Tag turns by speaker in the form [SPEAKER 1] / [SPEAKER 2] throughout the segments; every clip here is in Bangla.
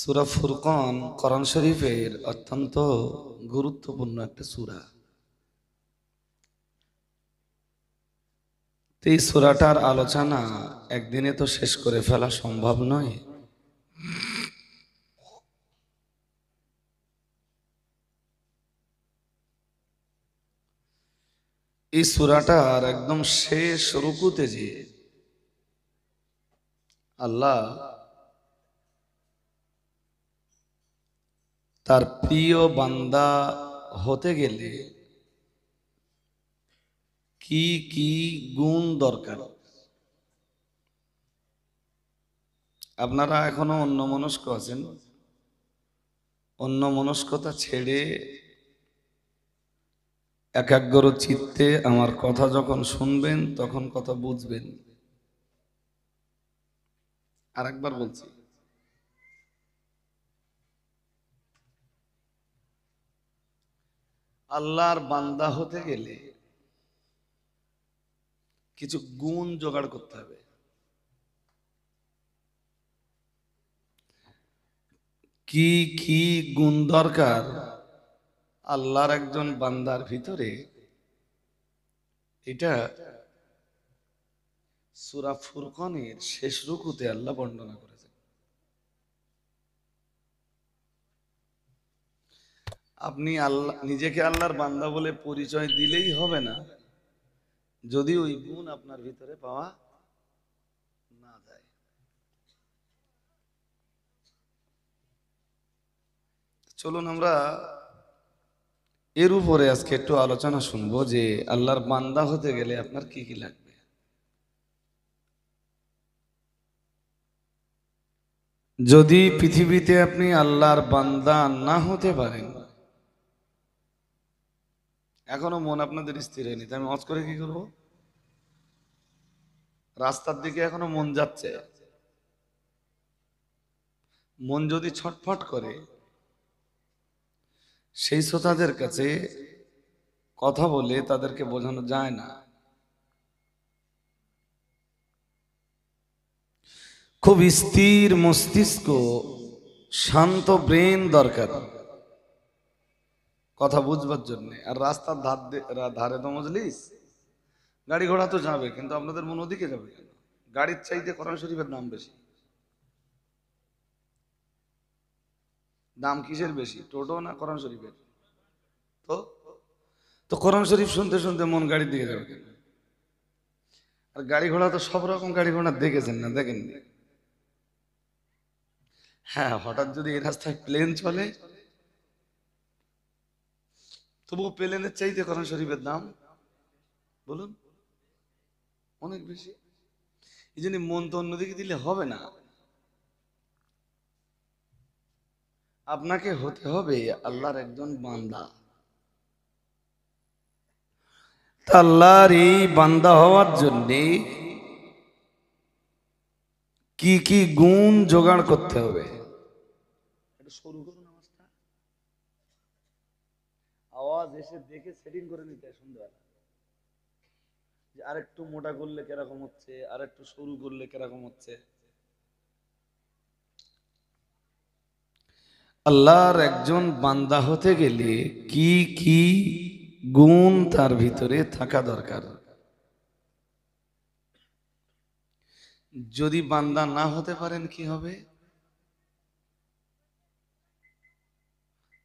[SPEAKER 1] সূরা ফুরকান কোরআন শরীফের অত্যন্ত গুরুত্বপূর্ণ একটা সূরা। এই সূরাটার আলোচনা একদিনে তো শেষ করে ফেলা সম্ভব নয়। এই সূরাটার একদম শেষ রুকুতে যে আল্লাহ তার প্রিয় বান্দা হতে গেলে কি কি গুণ দরকার, আপনারা এখনো অন্যমনস্ক আছেন। অন্যমনস্কতা ছেড়ে একাগ্র চিত্তে আমার কথা যখন শুনবেন তখন কথা বুঝবেন। আর একবার বলছি, আল্লাহর বান্দা হতে গেলে কিছু গুণ জোগাড় করতে হবে। কি কি গুণ দরকার আল্লাহর একজন বান্দার ভিতরে, এটা সূরা ফুরকানের শেষ রুকুতে আল্লাহ বর্ণনা করেছেন। আপনি আল্লাহ নিজেকে আল্লাহর বান্দা বলে পরিচয় দিলেই হবে না যদি ওই গুণ আপনার ভিতরে পাওয়া না যায়। চলুন আমরা এর উপরে আজকে একটু আলোচনা শুনবো যে আল্লাহর বান্দা হতে গেলে আপনার কি কি লাগবে। যদি পৃথিবীতে আপনি আল্লাহর বান্দা না হতে পারেন, এখনো মন আপনাদের স্থির হয়নি, তাই আমি অজ করে কি করবো? রাস্তার দিকে এখনো মন যাচ্ছে। মন যদি ছটফট করে, সেই শ্রোতাদের কাছে কথা বলে তাদেরকে বোঝানো যায় না। খুব স্থির মস্তিষ্ক, শান্ত ব্রেন দরকার কথা বুঝবার জন্য। আর রাস্তার ধারে তো মজলিস, গাড়ি ঘোড়া তো যাবে, কিন্তু আপনাদের মন ওদিকে যাবে কেন? গাড়ির চাইতে কোরআন শরীফের দাম বেশি। দাম কিসের বেশি, টোটো না কোরআন শরীফের? তো তো কোরআন শরীফ শুনতে শুনতে মন গাড়ির দিকে যাবে কেন? আর গাড়ি ঘোড়া তো সব রকম গাড়ি ঘোড়া দেখেছেন না দেখেননি? হ্যাঁ, হঠাৎ যদি এই রাস্তায় প্লেন চলে, তবুও প্লেনের চাইতে কোরআন শরীফের দাম বলুন অনেক বেশি। এই জন্য মন তো অন্যদিকে দিলে হবে না, আপনাকে হতে হবে আল্লাহর একজন বান্দা। আল্লাহর এই বান্দা হওয়ার জন্যে কি কি গুণ জোগাড় করতে হবে? একটু শুরু করুন আওয়াজটা। আওয়াজ এসে দেখে সেটিং করে নিতে হয় সন্ধ্যাবেলা, যে আরেকটু মোটা করলে কিরকম হচ্ছে, আরেকটু সরু করলে কিরকম হচ্ছে। আল্লাহর একজন বান্দা হতে গেলে কি কি গুণ তার ভিতরে থাকা দরকার। যদি বান্দা না হতে পারেন কি হবে?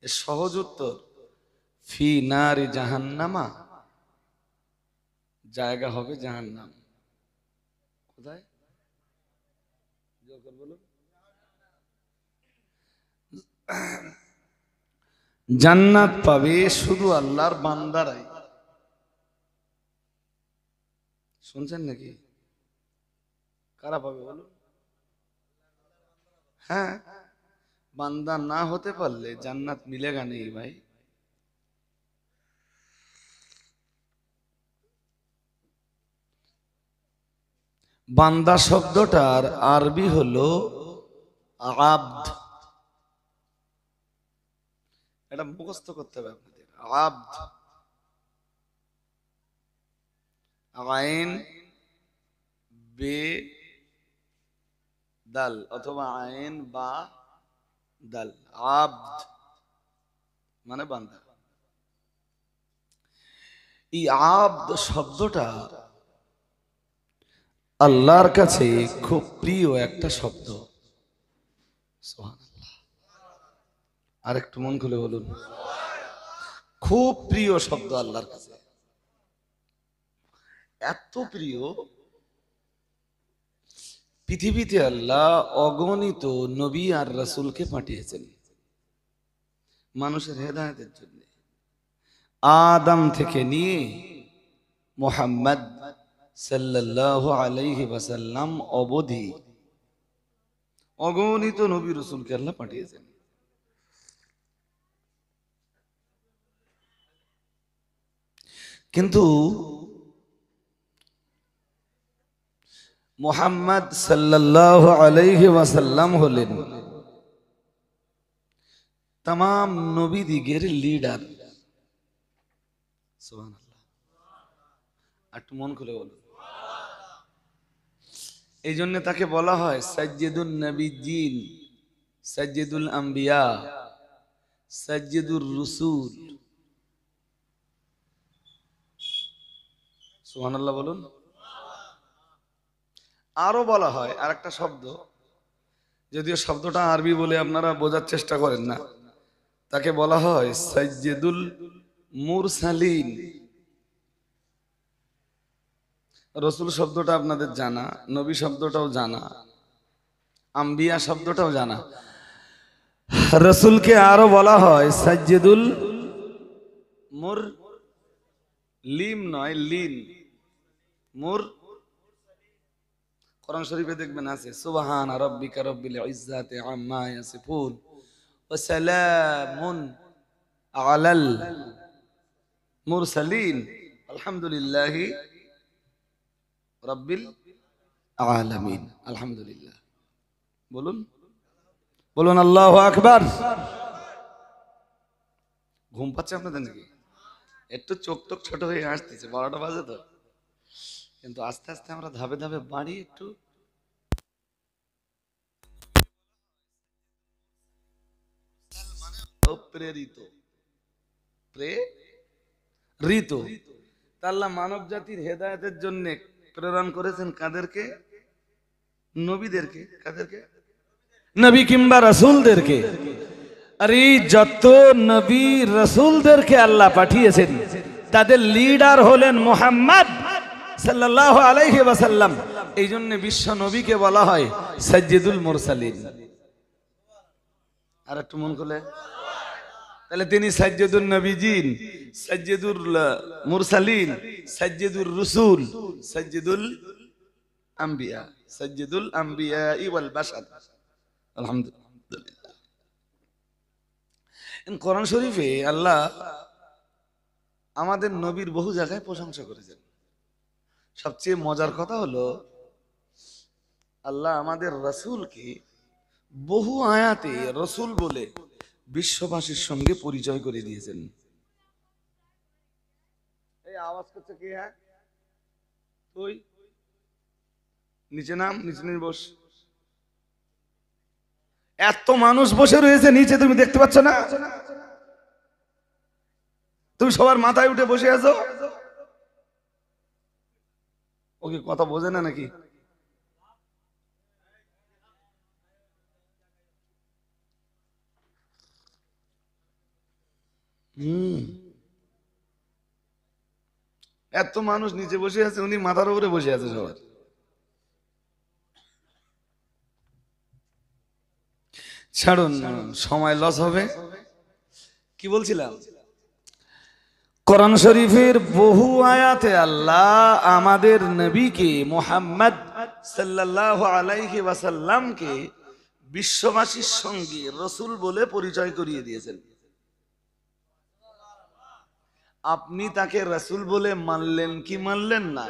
[SPEAKER 1] সহজ উত্তর, ফি নারি জাহান্নামা, জায়গা হবে জাহান্নাম। কোথায়? বলুন। জান্নাত পাবে শুধু আল্লাহর বান্দারাই। শুনছেন নাকি? কারা পাবে বলুন? হ্যাঁ, বান্দা না হতে পারলে জান্নাত মিলেগা নেই ভাই। বান্দা শব্দটার আরবি হলো আব্দ। এটা মুখস্থ করতে হবে আপনাদের। আব্দ, আইন বে দাল অথবা আইন বা দাল, আব্দ মানে বান্দা। এই আব্দ শব্দটা আল্লাহর কাছে খুব প্রিয় একটা শব্দ। সুবহানাল্লাহ। আর একটু মন খুলে বলুন, খুব প্রিয় শব্দ আল্লাহর কাছে। এত প্রিয়, পৃথিবীতে আল্লাহ অগণিত নবী আর রাসূলকে পাঠিয়েছেন মানুষের হেদায়েতের জন্য। আদম থেকে নিয়ে মুহাম্মদ সাল্লাল্লাহু আলাইহি ওয়াসাল্লাম অবধি অগণিত নবী রাসূলকে আল্লাহ পাঠিয়েছেন। কিন্তু মুহাম্মদ সাল্লাল্লাহু আলাইহি ওয়াসাল্লাম হলেন तमाम নবীদিগের লিডার। সুবহানাল্লাহ। একটু মন খুলে বলুন। এই জন্য তাকে বলা হয় সাজ্জিদুন নবিয়্যিন, সাজ্জিদুল আম্বিয়া, সাজ্জিদুর রসুল। সুবহানাল্লাহ বলুন। আরো বলা হয় আরেকটা শব্দ, যদিও শব্দটা আরবি বলে আপনারা বোঝার চেষ্টা করেন না, তাকে বলা হয় সাজ্জিদুল মুরসালিন। রসুল শব্দটা আপনাদের জানা, নবী শব্দটাও জানা, আম্বিয়া শব্দটাও জানা। রসুলকে আরো বলা হয় সাজ্জিদুল মুর, লিম নয় লিন, মুর। কোরআন শরীফে দেখবেন আছে সুবহান রাব্বিকা রাব্বিল ইজ্জাতি আম্মা ইয়াসিফুন ওয়া সালামুন আলাল মুরসালিন আলহামদুলিল্লাহি রাব্বিল আলামিন। আলহামদুলিল্লাহ বলুন, বলুন আল্লাহু আকবার। ঘুম পাচ্ছে আপনাদের নাকি? একটু চোখ টোক ছোট হয়ে আসতেছে, 12টা বাজে তো, কিন্তু আস্তে আস্তে আমরা ধাপে ধাপে বাড়ি একটু। প্রেরিত, প্রেরিত আল্লাহ মানব জাতির হেদায়েতের জন্য প্রেরণ করেছেন কাদেরকে? নবীদেরকে। কাদেরকে? নবী কিংবা রাসূলদেরকে। আর এই যত নবী রাসূলদেরকে আল্লাহ পাঠিয়েছেন তাদের লিডার হলেন মুহাম্মদ সাল্লাল্লাহু আলাইহি ওয়াসাল্লাম। এই জন্য বিশ্ব নবীকে বলা হয় সাজ্জিদুল মুরসালিন। আর একটু মন খুলে, তাহলে তিনি সাজ্জিদুন নবীজিন, সাজ্জিদুল মুরসালিন, সাজ্জিদুর রসুল, সাজ্জিদুল আম্বিয়া, সাজ্জিদুল আম্বিয়া ওয়াল বাশার। আলহামদুলিল্লাহ। কোরআন শরীফে আল্লাহ আমাদের নবীর বহু জায়গায় প্রশংসা করেছেন। সবচেয়ে মজার কথা হলো আল্লাহ আমাদের রাসূলকে বহু আয়াতে রাসূল বলে বিশ্ববাসীর সঙ্গে পরিচয় করে দিয়েছেন। এই আওয়াজ করছে কে? হ্যাঁ তুই নিচে নাম, নিচে নিয়ে বস। এত মানুষ বসে রয়েছে নিচে, তুমি দেখতে পাচ্ছ না? তুমি সবার মাথায় উঠে বসে আছো। ওকে কথা বোঝে না নাকি? এত মানুষ নিচে বসে আছে, উনি মাথার উপরে বসে আছে সবার। ছাড়ুন, সময় লস হবে। কি বলছিলাম? কোরআন শরীফের বহু আয়াতে আল্লাহ আমাদের নবীকে মুহাম্মদ সাল্লাল্লাহু আলাইহি ওয়াসাল্লামকে বিশ্ববাসীর সঙ্গে রাসূল বলে পরিচয় করিয়ে দিয়েছেন। আপনি তাকে রাসূল বলে মানলেন কি মানলেন না,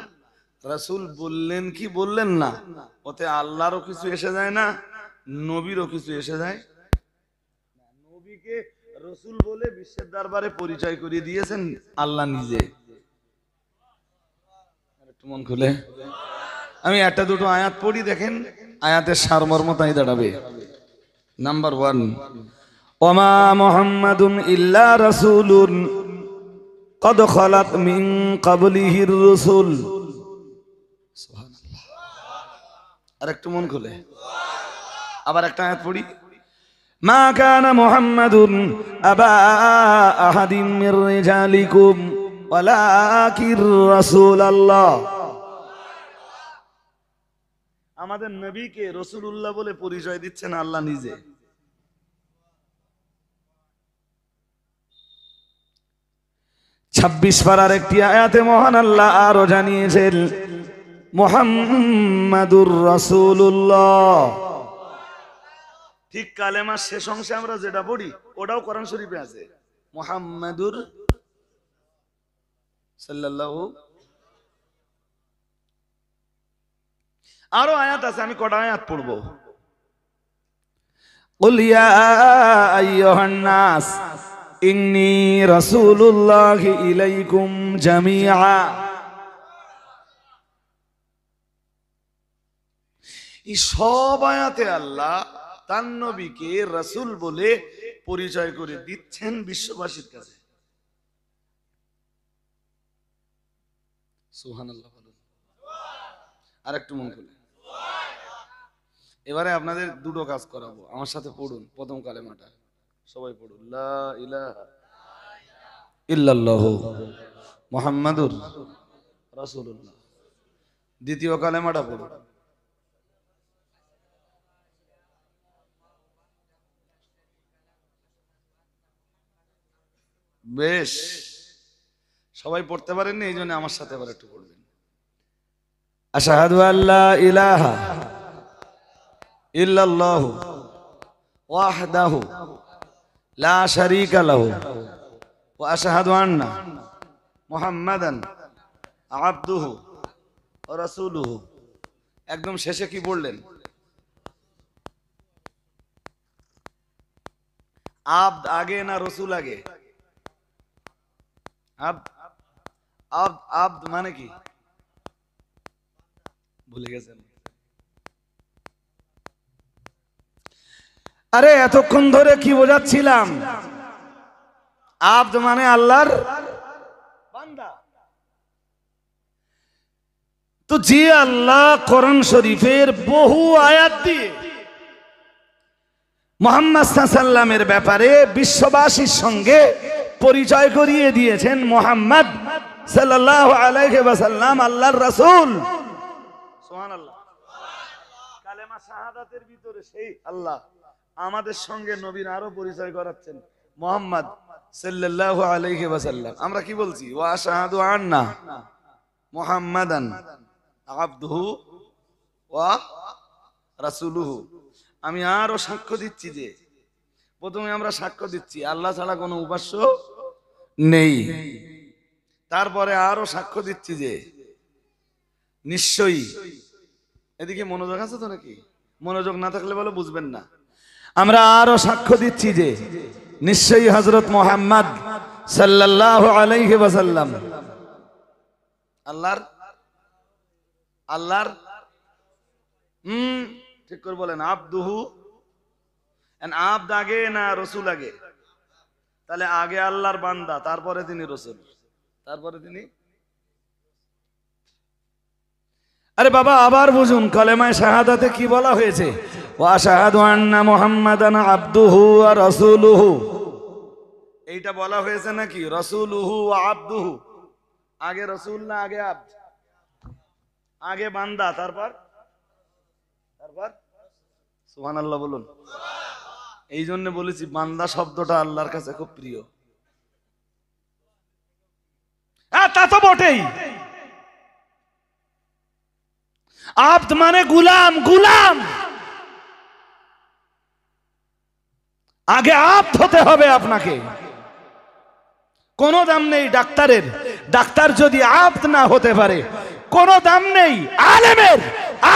[SPEAKER 1] রাসূল বললেন কি বললেন না, ওতে আল্লাহরও কিছু এসে যায় না, নবীরও কিছু এসে যায়। নবীকে রাসূল বলে বিশ্বের দরবারে পরিচয় করিয়ে দিয়েছেন আল্লাহ নিজে। একটু মন খুলে আমি একটা দুটো আয়াত পড়ি, দেখেন আয়াতের সারমর্ম তাই দাঁড়াবে। নাম্বার 1, ওমা মুহাম্মাদুন ইল্লা রাসূলুন কদ খালাত মিন ক্বাবলিহির রাসূল। সুবহানাল্লাহ। আর একটু মন খুলে আবার একটা আয়াত পড়ি, মা কানা মুহাম্মাদুন আবা আহাদিম মির রিজালিকুম ওয়ালাকির রাসূলুল্লাহ। আমাদের নবীকে রাসূলুল্লাহ বলে পরিচয় দিচ্ছেন আল্লাহ নিজে। 26 পারার একটি আয়াতে মহান আল্লাহ আরো জানিয়েছেন মুহাম্মাদুর রাসূলুল্লাহ। ঠিক কালেমার শেষ অংশে আমরা যেটা পড়ি ওটাও কোরআন শরীফে আছে, মুহাম্মাদুর সাল্লাল্লাহু। আরো আয়াত আছে, আমি কটা আয়াত পড়বো। কুল ইয়া আইয়ুহান নাস ইন্নী রাসূলুল্লাহি ইলাইকুম জামিআ। এই সব আয়াতে আল্লাহ তার নবীকে রাসূল বলে পরিচয় করে দিচ্ছেন বিশ্ববাসীর কাছে। সুবহানাল্লাহ বলুন। আর একটু মন খুলে। এবারে আপনাদের দুটো কাজ করাবো, আমার সাথে পড়ুন প্রথম কালেমাটা, সবাই পড়ুন, লা ইলাহা ইল্লাল্লাহু মুহাম্মাদুর রাসূলুল্লাহ। দ্বিতীয় কালেমাটা পড়ুন, বেশ সবাই পড়তে পারেননি, এই জন্য আমার সাথে আবার একটু পড়বেন, আশহাদু আল্লা ইলাহা ইল্লাল্লাহু ওয়াহদাহু লা শারীকা লাহু ওয়া আশহাদু আন্না মুহাম্মাদান আবদুহু ওয়া রাসূলুহু। একদম শেষে কি বললেন? আবদ আগে না রসুল আগে? আবদ আবদ আবদ মানে কি ভুলে গেছেন? আরে এতক্ষণ ধরে কি বোঝাচ্ছিলাম? আবদ মানে আল্লাহর বান্দা। তো যে আল্লাহ কোরআন শরীফের বহু আয়াত দিয়ে মুহাম্মদ সাল্লাল্লাহু আলাইহি ওয়াসাল্লামের ব্যাপারে বিশ্ববাসীর সঙ্গে পরিচয় করিয়ে দিয়েছেন, মুহাম্মদ সাল্লাল্লাহু আলাইহি ওয়াসাল্লাম আল্লাহর রাসূল। সুবহানাল্লাহ। কালেমা শাহাদাতের ভিতরে সেই আল্লাহ আমাদের সঙ্গে নবীর আরো পরিচয় করাচ্ছেন, মুহাম্মদ সাল্লাল্লাহু আলাইহি ওয়াসাল্লাম। আমরা কি বলছি? ওয়া আশহাদু আন্না মুহাম্মাদান আবদুহু ওয়া রাসূলুহু। আমি আরো সাক্ষ্য দিচ্ছি যে, প্রথমে আমরা সাক্ষ্য দিচ্ছি আল্লাহ ছাড়া কোনো উপাস্য নেই। তারপরে আরো সাক্ষ্য দিচ্ছি যে নিশ্চয়ই, এদিকে মনোযোগ আছে তো নাকি? মনোযোগ না থাকলে বলে বুঝবেন না। আমরা আরো সাক্ষ্য দিচ্ছি যে নিশ্চয়ই হযরত মুহাম্মদ সাল্লাল্লাহু আলাইহি ওয়াসাল্লাম আল্লাহর ঠিক করে বলেন, আবদুহু। আবদ আগে না রসুল আগে? তাহলে আগে আল্লাহর বান্দা, তারপরে তিনি রসুল, তারপরে তিনি। আরে বাবা আবার বুঝুন, কালেমায়ে শাহাদাতে কি বলা হয়েছে? ওয়া আশহাদু আন্না মুহাম্মাদান আবদুহু ওয়া রাসূলুহু। এইটা বলা হয়েছে নাকি রাসূলুহু ওয়া আবদুহু? আগে রসুল না আগে আবদ? আগে বান্দা, তারপর সুবহানাল্লাহ বলুন। এই জন্য বলেছি বান্দা শব্দটা আল্লাহর কাছে খুব প্রিয়। তা তো বটেই। আবদ মানে গুলাম, গুলাম। আগে আবদ হতে হবে আপনাকে। কোনো দাম নেই ডাক্তারের, ডাক্তার যদি আবদ না হতে পারে কোনো দাম নেই আলেমের,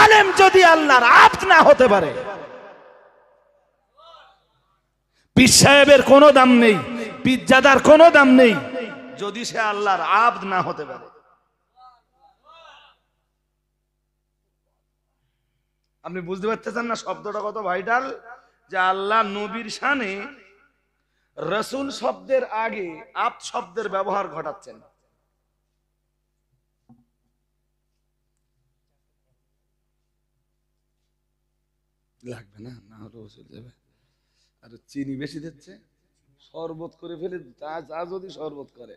[SPEAKER 1] আলেম যদি আল্লাহর আবদ না হতে পারে। পীর সাহেবের কোনো দাম নেই, পীরজাদার কোনো দাম নেই যদি সে আল্লাহর আবদ না হতে পারে। আপনি বুঝতে পারতেছেন না শব্দটা কত ভাইটাল? যে আল্লাহ নবীর শানে রসুল শব্দের আগে আপ শব্দের ব্যবহার ঘটাচ্ছেন। লাগবে না, না হলে চলে যাবে। আর চিনি বেশি দিচ্ছে, শরবত করে ফেলে, তা যদি শরবত করে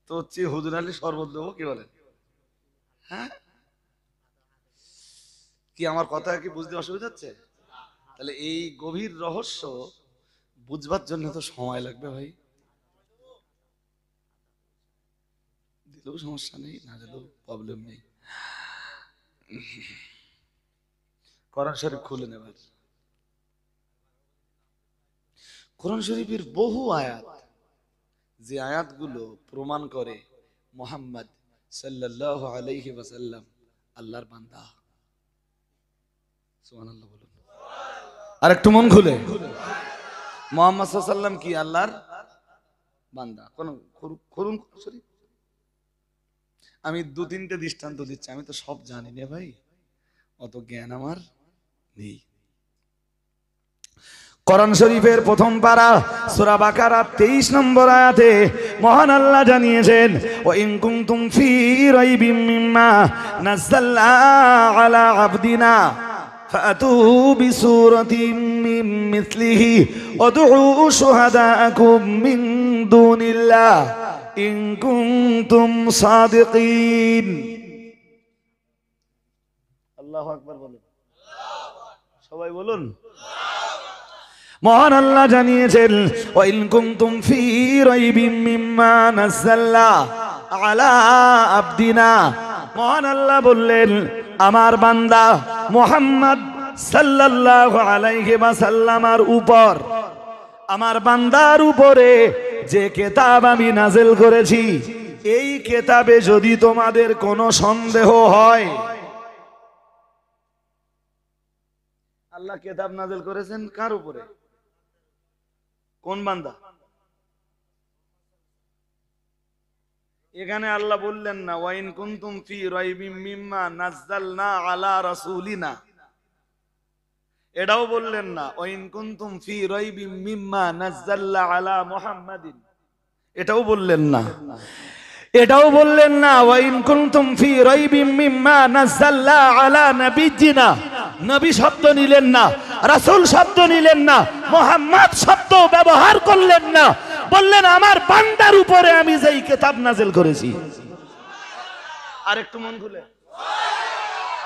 [SPEAKER 1] তো হচ্ছে হুজুর আলী শরবত দেবো, কি বলেন? হ্যাঁ, কি আমার কথা কি বুঝতে অসুবিধা হচ্ছে? তাহলে এই গভীর রহস্য বুঝবার জন্য তো সময় লাগবে ভাই। দিলেও সমস্যা নেই, না দিলেও প্রবলেম নেই। কোরআন শরীফ খুলে নেবার, কোরআন শরীফের বহু আয়াত, যে আয়াতগুলো প্রমাণ করে মুহাম্মদ সাল্লাল্লাহু আলাইহি ওয়াসাল্লাম আল্লাহর বান্দা। সুবহানাল্লাহ বলুন। আর একটু মন খুলে, মুহাম্মদ সাল্লাল্লাহু আলাইহি ওয়াসাল্লাম কি আল্লাহর বান্দা? কোন করুন শরীফ। আমি দু তিনটে দৃষ্টান্ত দিচ্ছি, আমি তো সব জানি না ভাই, অত জ্ঞান আমার নেই। কোরআন শরীফের প্রথম পারা সূরা বাকারা 23 নম্বর আয়াতে মহান আল্লাহ জানিয়েছেন, ওয়া ইন কুনতুম ফী রাইবিম মিম্মা নাযালনা আলা আবদিনা ফাতু বিসূরাতিম মিন মিসলিহি ওয়াদউ শুহাদাআকুম মিন দুনিল্লাহ ইন কুনতুম সাদিকিন। আল্লাহু আকবার বলুন, সবাই বলুন। মহান আল্লাহ জানিয়েছেন, ওয়া ইন কুনতুম ফী রাইবিম মিম্মা নাযালনা আলা আবদিনা। মহান আল্লাহ বললেন, আমার বান্দা মুহাম্মদ সাল্লাল্লাহু আলাইহি ওয়াসাল্লামের উপর, আমার বান্দার উপরে যে কিতাব আমি নাযিল করেছি, এই কিতাবে যদি তোমাদের কোনো সন্দেহ হয়। আল্লাহ কিতাব নাযিল করেছেন কার উপরে? কোন বান্দা? এখানে আল্লাহ বললেন না ওয়া ইন কুনতুম ফী রাইবিম মিম্মা নাযালনা আলা রাসূলিনা, এটাও বললেন না ওয়া ইন কুনতুম ফী রাইবিম মিম্মা নাযালনা আলা মুহাম্মাদিন, এটাও বললেন না। এটাও বললেন না ওয়া ইন কুনতুম ফী রাইবিম মিম্মা নাযালনা আলা নাবিয়িনা, নবী শব্দ নিলেন না, রাসূল শব্দ নিলেন না, মুহাম্মদ শব্দ ব্যবহার করলেন না, বললেন আমার বান্দার উপরে আমি যেই কিতাব নাযিল করেছি। আর একটু মন খুলে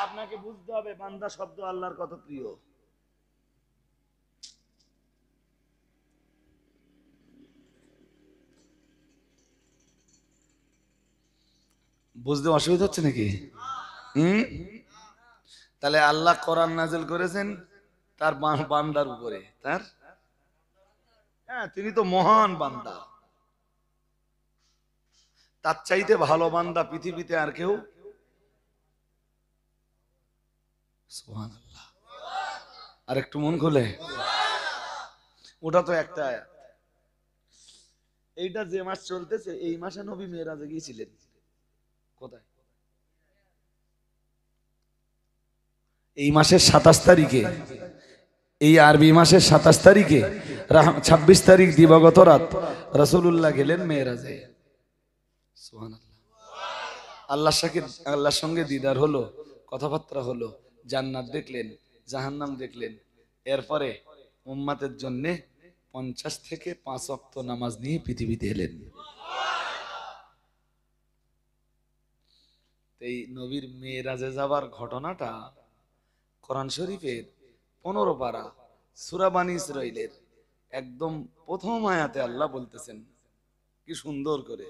[SPEAKER 1] আপনাকে বুঝতে হবে বান্দা শব্দ আল্লাহর কত প্রিয়। বুঝতে অসুবিধা হচ্ছে নাকি? তাহলে আল্লাহ কোরআন নাযিল করেছেন তার বান্দার উপরে, তার, হ্যাঁ, তিনি তো মহান বান্দা। তার চাইতে ভালো বান্দা পৃথিবীতে আর কেউ? সুবহানাল্লাহ। আর একটু মন খুলে, ওটা তো একটা আয়াত। এইটা যে মাস চলতেছে, এই মাসে নবী মেরাজে গিয়েছিলেন। কোথায়? এই মাসের 27 তারিখে, এই আরবি মাসের 27 তারিখে 26 তারিখ দিবাগত রাত রাসূলুল্লাহ গেলেন মেরাজে। সুবহানাল্লাহ। আল্লাহর সঙ্গে দিদার হলো, কথাবার্তা হলো, জান্নাত দেখলেন, জাহান্নাম দেখলেন। এরপরে উম্মতের জন্য 50 থেকে 5 ওয়াক্ত নামাজ নিয়ে পৃথিবীতে এলেন। এই নবীর মেরাজে যাবার ঘটনাটা কোরআন শরীফের 15 পারা সূরা বানী ইসরাঈলের একদম প্রথম আয়াতে আল্লাহ বলতেছেন কি সুন্দর করে,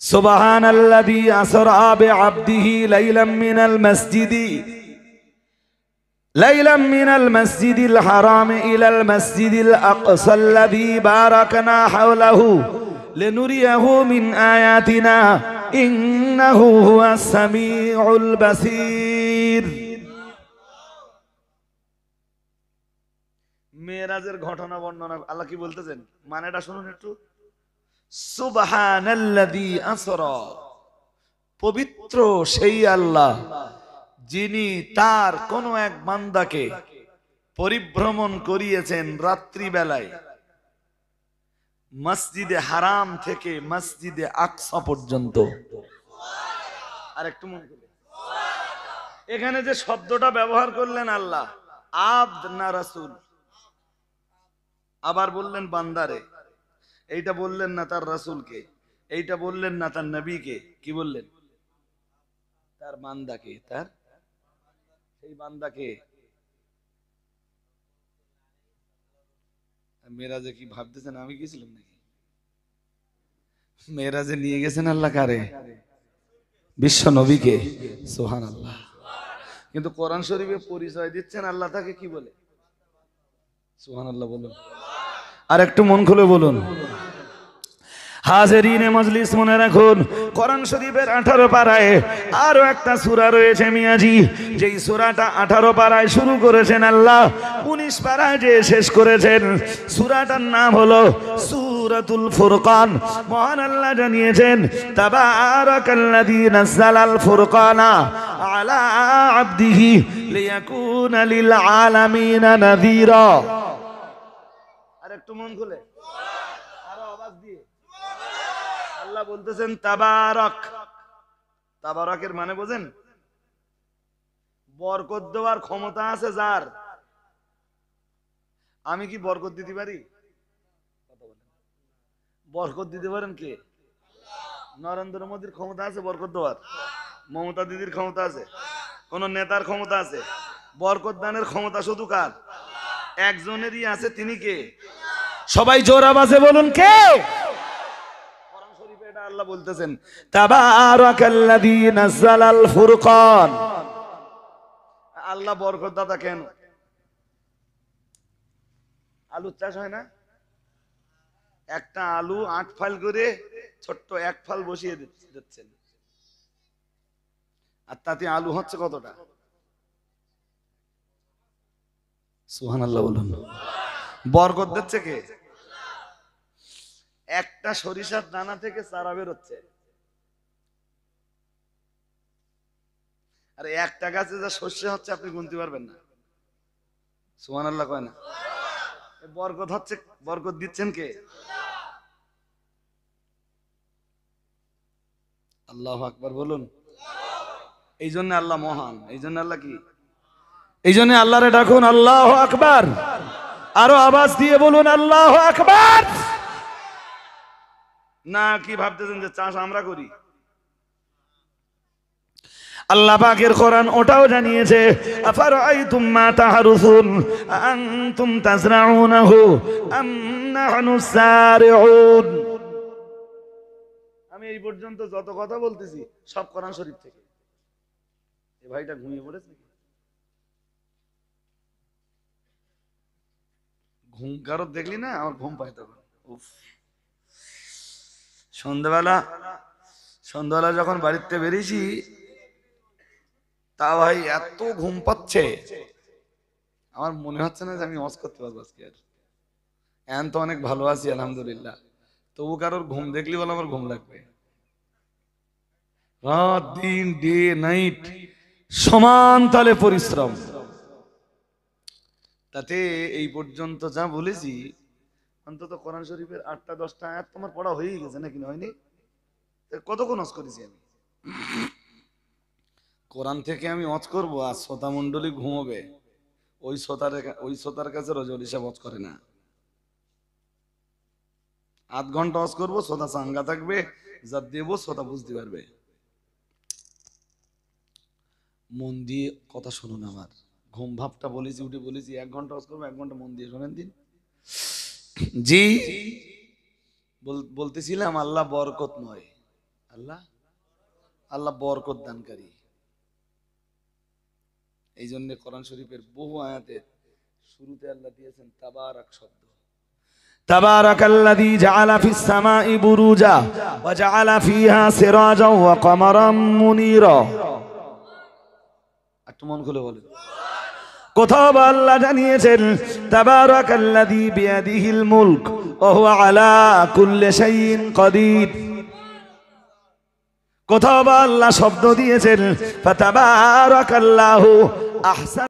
[SPEAKER 1] সুবহানাল্লাযী আসরা বিআবদিহি লাইলাম মিনাল মাসজিদিল হারাম ইলাল মাসজিদিল আকসাল্লাযী বারাকনা হাওলাহু লিনুরিয়াহু মিন আয়াতিনা ইন্নাহু হুয়াস সামিউল বাসীর। মেরাজের ঘটনা বর্ণনা আল্লাহ কি বলতেছেন, মানেটা শুনুন একটু। সুবহানাল্লাযী আসরা, পবিত্র সেই আল্লাহ যিনি তার কোন এক বান্দাকে পরিভ্রমণ করিয়েছেন রাত্রি বেলায় মসজিদে হারাম থেকে মসজিদে আকসা পর্যন্ত। আর একটু মন করে, এখানে যে শব্দটা ব্যবহার করলেন আল্লাহ, আব্দ না রাসূল, আবার বললেন বান্দারে, এইটা বললেন না তার রাসূলকে, এইটা বললেন না তার নবীকে, কি বললেন? তার বান্দাকে। তার সেই বান্দাকে মেরাজে কি ভাবতেছেন আমি গেছিলাম নাকি? মেরাজে নিয়ে গেছেন আল্লাহ কারে? বিশ্ব নবীকে। সুবহানাল্লাহ। কিন্তু কোরআন শরীফে পরিচয় দিচ্ছেন আল্লাহ তাকে কি বলে? সুবহানাল্লাহ বলুন, আর একটু মন খুলে বলুন। হাজিরিনে মজলিস, মনে রাখুন কোরআন শরীফের 18 পারায় আরো একটা সূরা রয়েছে মিয়াজি, যেই সূরাটা 18 পারায় শুরু করেছেন আল্লাহ, 19 পারায় যে শেষ করেছেন। সূরাটার নাম হলো সূরাতুল ফুরকান। মহান আল্লাহ জানিয়েছেন, তাবারাকাল্লাযী নাযালাল ফুরকানা আলা আবদিহি লিয়াকুনা লিল আলামিনা নাযীরা। আর একটু মন খুলে, আরো আওয়াজ দিয়ে আল্লাহ বলতেছেন তাবারক। তাবারকের মানে বোঝেন? বরকত দেওয়ার ক্ষমতা আছে যার। আমি কি বরকত দিতে পারি? বরকত দিতে পারেন কে? নরেন্দ্র মোদীর ক্ষমতা আছে বরকত দেওয়ার? মমতা দিদির ক্ষমতা আছে? কোন নেতার ক্ষমতা আছে? বরকত দানের ক্ষমতা শুধু কার? একজনেরই আছে, তিনি কে? সবাই জোর আওয়াজে বলুন, কে? কোরআন শরীফে এটা আল্লাহ বলতেছেন, তাবারাকাল্লাযী নাযালাল ফুরকান। আল্লাহ বরকত দাতা কেন? আলু চাষ হয় না? একটা আলু 8 ফাল করে ছোট্ট 1 ফাল বসিয়ে দিচ্ছেন, আর তাতে আলু হচ্ছে কতটা? সুবহানাল্লাহ বলুন। বরকত দিচ্ছে কে? একটা সরিষার দানা থেকে চারা বের হচ্ছে, আর একটা গাছে যা শস্য হচ্ছে আপনি গুনতে পারবেন না। সুবহানাল্লাহ কয় না? বরকত হচ্ছে, বরকত দিচ্ছেন কে? আল্লাহু আকবার বলুন। এই জন্য আল্লাহ মহান, এই জন্য আল্লাহ কি? এই জন্য আল্লাহরে ডাকুন আল্লাহু আকবার। আরো আওয়াজ দিয়ে বলুন আল্লাহু আকবার। না কি ভাবতেছেন যে চাষ আমরা করি? আল্লাহ পাকের কোরআন ওটাও জানিয়েছে, আফারাআইতুম মা তাহরুসুন আনতুম তাজরাউনাহু আম নাহনুস সারিউন। আমি এই পর্যন্ত যত কথা বলতেছি সব কোরআন শরীফ থেকে। এই ভাইটা ঘুমিয়ে পড়েছে, ঘুম কারো দেখলি না? আমার ঘুম পায় তখন। উফ, সন্ধ্যাবেলা যখন বাড়িতে বেরিয়েছি, তা ভাই এত ঘুম পাচ্ছে, আমার মনে হচ্ছে না যে আমি ওয়াজ করতে পারবো আজকে। আর এখন তো অনেক ভালো আছি আলহামদুলিল্লাহ, তবু কারোর ঘুম দেখলি বলে আমার ঘুম লাগবে। রাত দিন, ডে নাইট সমান তালে পরিশ্রম। তাতে এই পর্যন্ত যা বলেছি, অন্তত কোরআন শরীফের 8টা 10টা আয়াত তোমার পড়া হয়েই গেছে নাকি? হয়নি? কতক্ষণ ওয়াজ করেছি আমি? কোরআন থেকে আমি ওয়াজ করবো আর শ্রোতা মণ্ডলী ঘুমোবে, ওই শ্রোতার কাছে রজল হিসাব ওয়াজ করে না। 8 ঘন্টা ওয়াজ করবো, শ্রোতা চাঙ্গা থাকবে, যা দেবো শ্রোতা বুঝতে পারবে। মন দিয়ে কথা শুনুন আমার। ঘুম ভাবটা বলেছি, উঠে বলেছি 1 ঘন্টা ওয়াজ করবো, 1 ঘন্টা মন দিয়ে শোনেন দিন। জি বলতেছিলাম আল্লাহ বরকত নয়, আল্লাহ বরকত দানকারী। এই জন্য কোরআন শরীফের বহু আয়াতে শুরুতে আল্লাহ দিয়েছেন তাবারাক শব্দ। তাবারাকাল্লাযী জাআলা ফিস সামাই বুরুজা ওয়া জাআলা ফিহা সিরাজা ওয়া কমারাম মুনীরা। একটু মন খুলে বলেন। কোথাও আল্লাহ জানিয়েছেন তাবারাকাল্লাযী বিয়াদিহিল মুলক ওয়া হুয়া আলা কুল্লি শাইইন কাদির। কোথাও আল্লাহ শব্দ দিয়েছেন ফাতাবারাকাল্লাহু আহসান